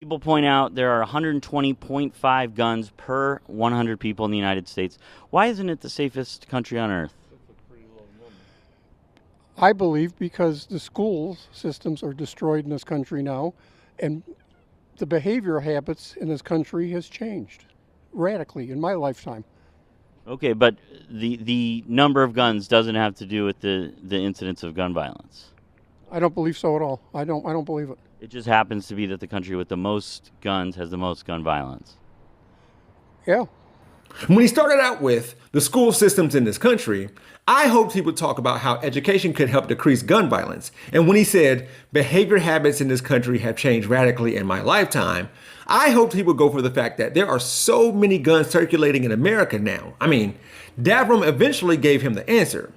People point out there are 120.5 guns per 100 people in the United States. Why isn't it the safest country on earth? I believe because the school systems are destroyed in this country now, and the behavior habits in this country has changed radically in my lifetime. Okay, but the number of guns doesn't have to do with the incidence of gun violence. I don't believe so at all. I don't believe it. It just happens to be that the country with the most guns has the most gun violence. Yeah. When he started out with the school systems in this country, I hoped he would talk about how education could help decrease gun violence. And when he said behavior habits in this country have changed radically in my lifetime, I hoped he would go for the fact that there are so many guns circulating in America now. I mean, Davram eventually gave him the answer,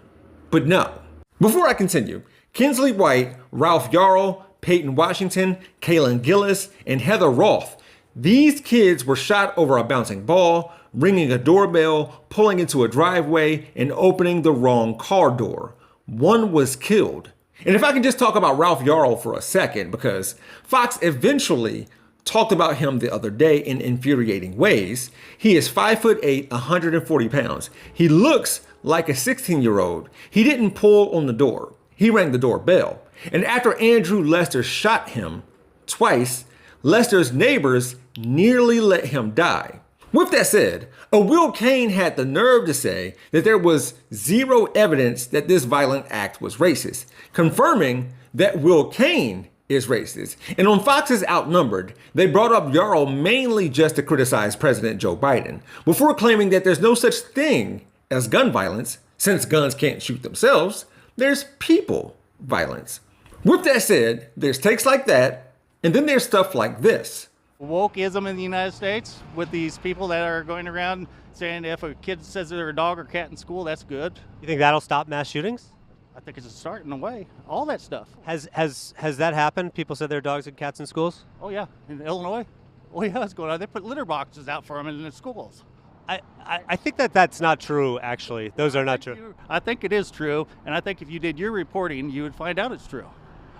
but no. Before I continue, Kinsley White, Ralph Yarl, Peyton Washington, Kaylin Gillis, and Heather Roth. These kids were shot over a bouncing ball, ringing a doorbell, pulling into a driveway, and opening the wrong car door. One was killed. And if I can just talk about Ralph Yarl for a second, because Fox eventually talked about him the other day in infuriating ways. He is 5'8", 140 pounds. He looks like a 16-year-old. He didn't pull on the door. He rang the doorbell. And after Andrew Lester shot him twice, Lester's neighbors nearly let him die. With that said, a Will Cain had the nerve to say that there was zero evidence that this violent act was racist, confirming that Will Cain is racist. And on Fox's Outnumbered, they brought up Yarl mainly just to criticize President Joe Biden, before claiming that there's no such thing as gun violence, since guns can't shoot themselves. There's people violence. With that said, there's takes like that, and then there's stuff like this. Wokeism in the United States with these people that are going around saying if a kid says they're a dog or cat in school, that's good. You think that'll stop mass shootings? I think it's a start in a way. All that stuff. Has that happened? People said they're dogs and cats in schools? Oh yeah, in Illinois. Oh yeah, it's going on. They put litter boxes out for them in the schools. I think that's not true, actually. Those are not true. I think it is true, and I think if you did your reporting, you would find out it's true.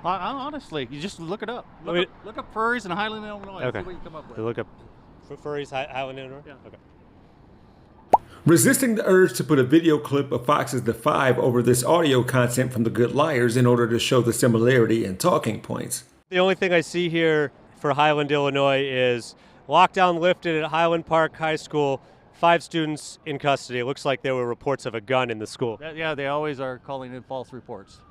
Honestly, you just look it up. Look up furries in Highland, Illinois. Okay. See what you come up with. Look up furries, Highland, Illinois? Yeah. Okay. Resisting the urge to put a video clip of Fox's The Five over this audio content from The Good Liars in order to show the similarity in talking points. The only thing I see here for Highland, Illinois is lockdown lifted at Highland Park High School. 5 students in custody. It looks like there were reports of a gun in the school. Yeah, they always are calling in false reports.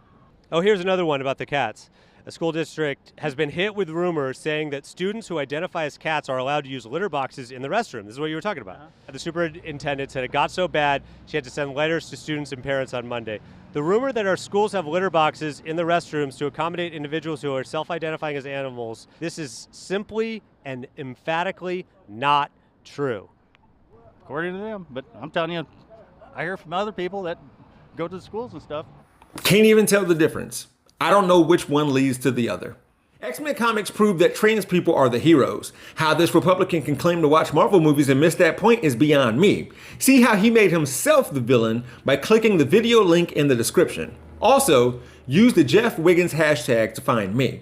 Oh, here's another one about the cats. A school district has been hit with rumors saying that students who identify as cats are allowed to use litter boxes in the restroom. This is what you were talking about. The superintendent said it got so bad she had to send letters to students and parents on Monday. The rumor that our schools have litter boxes in the restrooms to accommodate individuals who are self-identifying as animals, this is simply and emphatically not true. According to them, but I'm telling you, I hear from other people that go to the schools and stuff. Can't even tell the difference. I don't know which one leads to the other. X-Men comics prove that trans people are the heroes. How this Republican can claim to watch Marvel movies and miss that point is beyond me. See how he made himself the villain by clicking the video link in the description. Also, use the Jeff Wiggins hashtag to find me.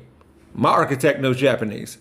My architect knows Japanese.